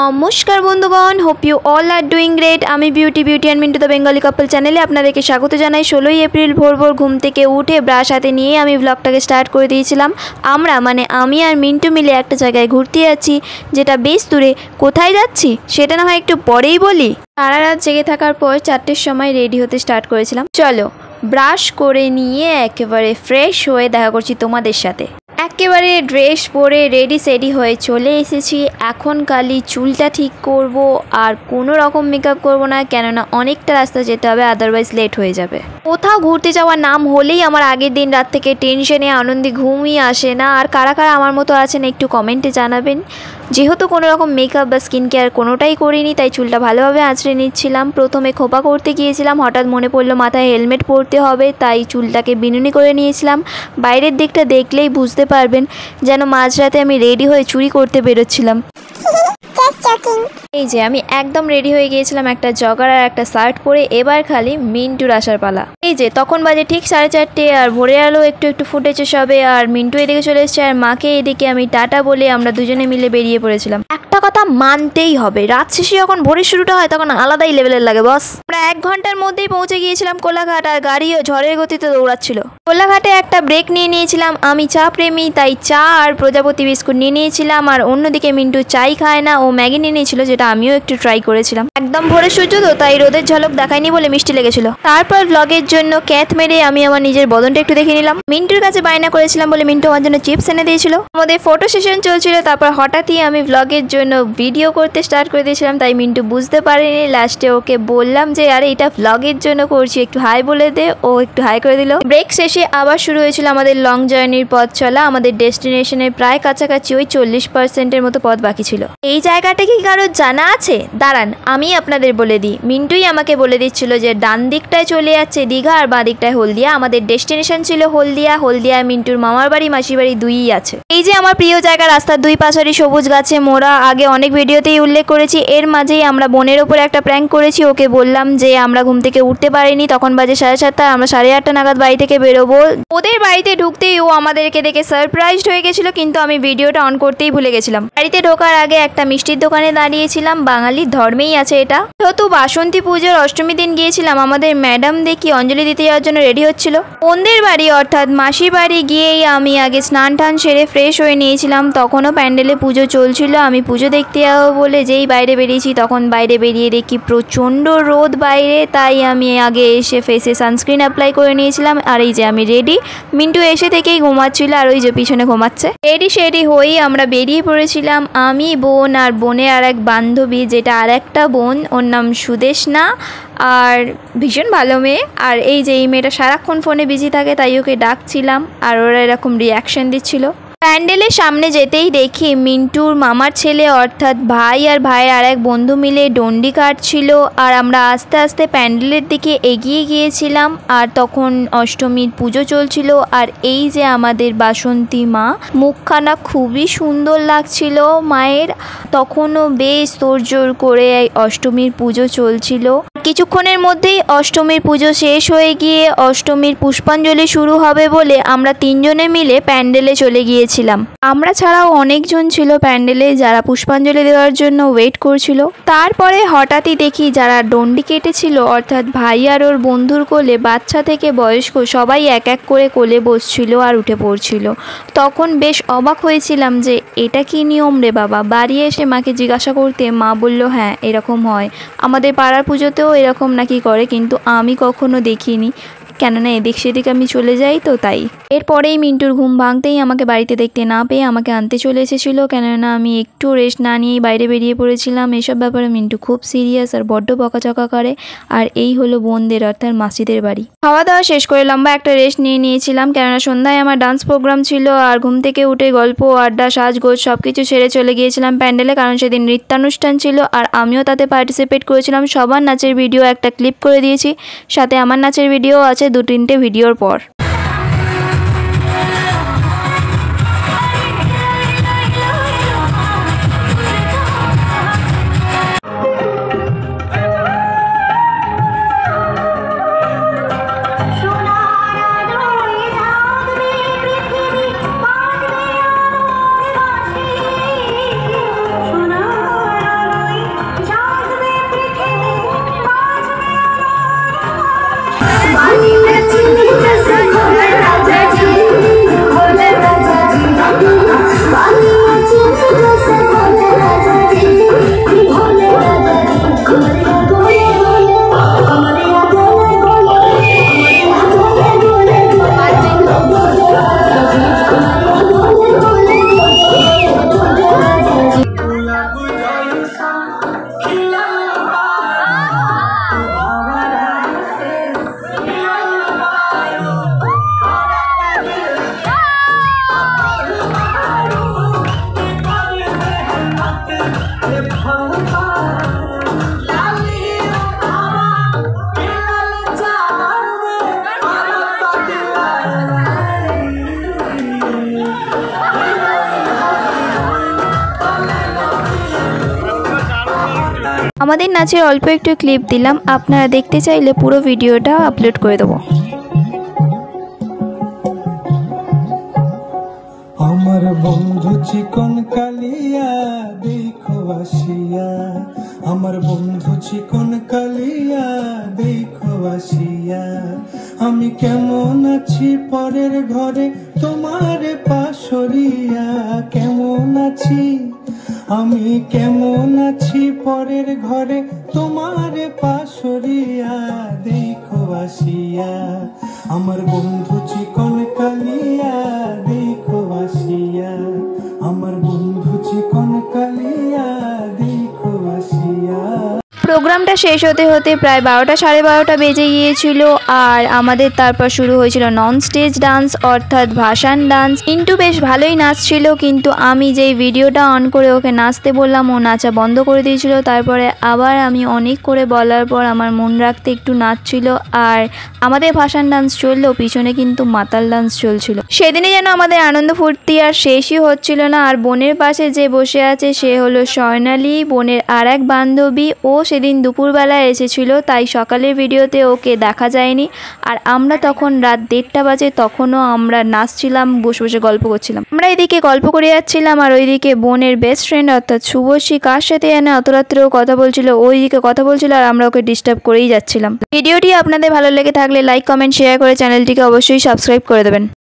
নমস্কার বন্ধুগণ, hope you all are doing great. আমি Beauty and Mintu the Bengali couple চ্যানেলে আপনাদেরকে স্বাগত জানাই। 16ই এপ্রিল ভোর ঘুম থেকে উঠে ব্রাশ হাতে নিয়ে আমি ব্লগটাকে স্টার্ট করে দিয়েছিলাম। আমি আর মিন্টু মিলে একটা জায়গায় ঘুরতে যাচ্ছি, যেটা বেশ দূরে। কোথায় যাচ্ছি সেটা না হয় একটু পরেই বলি। সারা রাত জেগে থাকার পর 4টের সময় রেডি হতে স্টার্ট করেছিলাম। চলো ব্রাশ করে নিয়ে একেবারে ফ্রেশ হয়ে দেখা করছি তোমাদের সাথে। একেবারে ড্রেস পরে রেডি সেডি হয়ে চলে এসেছি। এখন খালি চুলটা ঠিক করব, আর কোনো রকম মেকআপ করব না, কেননা অনেকটা রাস্তা যেতে হবে, আদারওয়াইজ লেট হয়ে যাবে। কোথাও ঘুরতে যাওয়ার নাম হলেই আমার আগের দিন রাত থেকে টেনশনে আনন্দে ঘুমই আসে না। আর কারা কারা আমার মতো আছেন একটু কমেন্টে জানাবেন। যেহেতু কোনো রকম মেকআপ বা স্কিন কেয়ার কোনোটাই করিনি, তাই চুলটা ভালোভাবে আঁচড়ে নিচ্ছিলাম। প্রথমে খোপা করতে গিয়েছিলাম, হঠাৎ মনে পড়লো মাথায় হেলমেট পরতে হবে, তাই চুলটাকে বিনুনি করে নিয়েছিলাম। বাইরের দিকটা দেখলেই বুঝতে পারবেন যেন মাঝরাতে আমি রেডি হয়ে চুরি করতে বেরোচ্ছিলাম। এই যে আমি একদম রেডি হয়ে গিয়েছিলাম, একটা জগার আর একটা শার্ট পরে। এবার খালি মিন্টুর আসার পালা। এই যে তখন বাজে ঠিক 4:30, আর ভোরের আলো একটু একটু ফুটেছে সবে। আর মিন্টু এদিকে চলে এসেছে, আর মাকে এদিকে আমি টাটা বলে আমরা দুজনে মিলে বেরিয়ে পড়েছিলাম। একটা কথা মানতেই হবে, রাত শেষে যখন ভোরের শুরুটা হয় তখন আলাদাই লেভেলের লাগে বস। আমরা 1 ঘন্টার মধ্যেই পৌঁছে গিয়েছিলাম কোলাঘাট, আর গাড়িও ঝড়ের গতিতে দৌড়াচ্ছিল। কোলাঘাটে একটা ব্রেক নিয়ে নিয়েছিলাম। আমি চা প্রেমী, তাই চা আর প্রজাপতি বিস্কুট নিয়ে নিয়েছিলাম। আর অন্যদিকে মিন্টু চাই খায় না, ও ম্যাগি নিয়ে নিয়েছিল, যেটা আমিও একটু ট্রাই করেছিলাম। একদম ভোরের সূর্য তো, তাই রোদের ঝলক দেখায়নি বলে মিষ্টি লেগেছিল। তারপর ব্লগের জন্য ক্যাথ মেরে আমি আমার নিজের বদনটা একটু দেখে নিলাম। মিন্টুর কাছে বায়না করেছিলাম বলে মিন্টু আমার জন্য চিপস এনে দিয়েছিল। আমাদের ফটো সেশন চলছিল, তারপর হঠাৎই আমি ব্লগের জন্য ভিডিও করতে স্টার্ট করে দিয়েছিলাম, তাই মিন্টু বুঝতে পারেনি। লাস্টে ওকে বললাম যে আরে এটা ব্লগের জন্য করছি, একটু হাই বলে দে। ও একটু হাই করে দিল। ব্রেক শেষে আবার শুরু হয়েছিল আমাদের লং জার্নির পথ চলা। আমাদের ডেস্টিনেশনের প্রায় কাছাকাছি, ওই 40%-এর মতো পথ বাকি ছিল। এই জায়গাটা কি কারো জানা আছে? দাঁড়ান আমি আপনাদের বলে দিই। মিন্টুই আমাকে বলে দিচ্ছিল যে ডান দিকটায় চলে যাচ্ছে দীঘা, আর বাঁ দিকটায় হলদিয়া। আমাদের ডেস্টিনেশন ছিল হলদিয়া। হলদিয়ায় মিন্টুর মামার বাড়ি মাসির বাড়ি দুইই আছে। এই যে আমার প্রিয় জায়গা, রাস্তার দুই পাশারই সবুজ গাছে মোড়া। আগে অনেক ভিডিওতেই উল্লেখ করেছি। এর মাঝেই আমরা বোনের ওপরে একটা প্র্যাঙ্ক করেছি। ওকে বললাম যে আমরা ঘুম থেকে উঠতে পারিনি, তখন বাজে 7:30, আমরা 8:30 নাগাদ বাড়ি থেকে বেরোবো। ওদের বাড়িতে ঢুকতেই ও আমাদেরকে দেখে সারপ্রাইজড হয়ে গেছিল, কিন্তু আমি ভিডিওটা অন করতেই ভুলে গেছিলাম। বাড়িতে ঢোকার আগে একটা মিষ্টির দোকানে দাঁড়িয়েছিলাম, বাঙালির ধর্মেই আছে এটা। যেহেতু বাসন্তী পুজোর অষ্টমী দিন গিয়েছিলাম, আমাদের ম্যাডাম দেখি অঞ্জলি দিতে যাওয়ার জন্য রেডি হচ্ছিল। বোনদের বাড়ি অর্থাৎ মাসির বাড়ি গিয়েই আমি আগে স্নান টান সেরে ফ্রেশ হয়ে নিয়েছিলাম। তখনও প্যান্ডেলে পুজো চলছিল। আমি পুজো দেখতে যাবো বলে যেই বাইরে বেরিয়েছি, তখন বাইরে বেরিয়ে দেখি প্রচণ্ড রোদ বাইরে, তাই আমি আগে এসে ফেসে সানস্ক্রিন অ্যাপ্লাই করে নিয়েছিলাম। আর এই যে আমি রেডি। মিন্টু এসে থেকেই ঘুমাচ্ছিল, আর ওই যে পিছনে ঘুমাচ্ছে। রেডি হয়েই আমরা বেরিয়ে পড়েছিলাম। আমি, বোন, আর বোনের আর এক বান্ধবী, যেটা আর একটা বোন, ওর নাম সুদেশনা, আর ভীষণ ভালো মেয়ে। আর এই যে এই মেয়েটা সারাক্ষণ ফোনে বিজি থাকে, তাই ওকে ডাকছিলাম, আর ওরা এরকম রিয়াকশন দিচ্ছিল। প্যান্ডেলের সামনে যেতেই দেখি মিন্টুর মামার ছেলে অর্থাৎ ভাই আর ভাইয়ের আর এক বন্ধু মিলে ডন্ডি কাটছিল। আর আমরা আস্তে আস্তে প্যান্ডেলের দিকে এগিয়ে গিয়েছিলাম। আর তখন অষ্টমীর পুজো চলছিল। আর এই যে আমাদের বাসন্তী মা, মুখখানা খুবই সুন্দর লাগছিল মায়ের। তখনও বেশ তোড়জোড় করে অষ্টমীর পুজো চলছিল। কিছুক্ষণের মধ্যেই অষ্টমীর পুজো শেষ হয়ে গিয়ে অষ্টমীর পুষ্পাঞ্জলি শুরু হবে বলে আমরা 3 জনে মিলে প্যান্ডেলে চলে গিয়েছিলাম। আমরা ছাড়াও অনেকজন ছিল প্যান্ডেলে, যারা পুষ্পাঞ্জলি দেওয়ার জন্য ওয়েট করছিল। তারপরে হঠাৎই দেখি যারা ডন্ডি কেটেছিল অর্থাৎ ভাই আর ওর বন্ধুর কোলে বাচ্চা থেকে বয়স্ক সবাই এক এক করে কোলে বসছিল আর উঠে পড়ছিল। তখন বেশ অবাক হয়েছিলাম যে এটা কি নিয়ম রে বাবা। বাড়ি এসে মাকে জিজ্ঞাসা করতে মা বলল হ্যাঁ এরকম হয়, আমাদের পাড়ার পুজোতেও এরকম নাকি করে, কিন্তু আমি কখনো দেখিনি, কেননা এদিক সেদিক আমি চলে যাই তো তাই। এরপরেই মিন্টুর ঘুম ভাঙতেই আমাকে বাড়িতে দেখতে না পেয়ে আমাকে আনতে চলে এসেছিলো, কেননা আমি একটু রেস্ট না নিয়েই বাইরে বেরিয়ে পড়েছিলাম। এসব ব্যাপারে মিন্টু খুব সিরিয়াস আর বড্ড বকাচকা করে। আর এই হলো বোনদের অর্থাৎ মাসিদের বাড়ি। খাওয়া দাওয়া শেষ করে লম্বা একটা রেস্ট নিয়ে নিয়েছিলাম, কেননা সন্ধ্যায় আমার ডান্স প্রোগ্রাম ছিল। আর ঘুম থেকে উঠে গল্প আড্ডা সাজগোজ সব কিছু ছেড়ে চলে গিয়েছিলাম প্যান্ডেলে, কারণ সেদিন নৃত্যানুষ্ঠান ছিল আর আমিও তাতে পার্টিসিপেট করেছিলাম। সবার নাচের ভিডিও একটা ক্লিপ করে দিয়েছি, সাথে আমার নাচের ভিডিও আছে 2-3টে ভিডিওর পর। আমাদের নাচের অল্প একটু ক্লিপ দিলাম, আপনারা দেখতে চাইলে পুরো ভিডিওটা আপলোড করে দেবো। আমার বন্ধু চিকন কালিয়া দেখো আসিয়া, আমার বন্ধু চিকন কালিয়া দেখো আসিয়া, আমি কেমন আছি পরের ঘরে তোমার পাশরিয়া, কেমন আছি আমি কেমন আছি পরের ঘরে তোমার পাশরিয়া দেখো আসিয়া, আমার বন্ধু চিকন কালিয়া দেখো আসিয়া, আমার বন্ধু চিকন কালিয়া দেখো আসিয়া। প্রোগ্রামটা শেষ হতে হতে প্রায় 12টা সাড়ে 12টা বেজে গিয়েছিল আর আমাদের তারপর শুরু হয়েছিল নন স্টেজ ডান্স অর্থাৎ ভাসান ডান্স। কিন্তু বেশ ভালোই নাচছিল, কিন্তু আমি যেই ভিডিওটা অন করে ওকে নাচতে বললাম ও নাচা বন্ধ করে দিয়েছিল। তারপরে আবার আমি অনেক করে বলার পর আমার মন রাখতে একটু নাচছিল। আর আমাদের ভাসান ডান্স চললেও পিছনে কিন্তু মাতাল ডান্স চলছিল। সেদিনে যেন আমাদের আনন্দ ফুর্তি আর শেষই হচ্ছিল না। আর বোনের পাশে যে বসে আছে সে হলো স্বর্ণালী, বোনের আর এক বান্ধবী। ও সেদিন দুপুরবেলা এসেছিল, তাই সকালের ভিডিওতে ওকে দেখা যায়নি। আর আমরা তখন রাত 1:30 বাজে, তখনও আমরা নাচছিলাম, বসে বসে গল্প করছিলাম। আমরা এদিকে গল্প করে যাচ্ছিলাম আর ওইদিকে বোনের বেস্ট ফ্রেন্ড অর্থাৎ শুভশ্রী কার সাথে এনে অত রাত্রেও কথা বলছিল, ওইদিকে কথা বলছিল আর আমরা ওকে ডিস্টার্ব করেই যাচ্ছিলাম। ভিডিওটি আপনাদের ভালো লেগে থাকলে লাইক কমেন্ট শেয়ার করে চ্যানেলটিকে অবশ্যই সাবস্ক্রাইব করে দেবেন।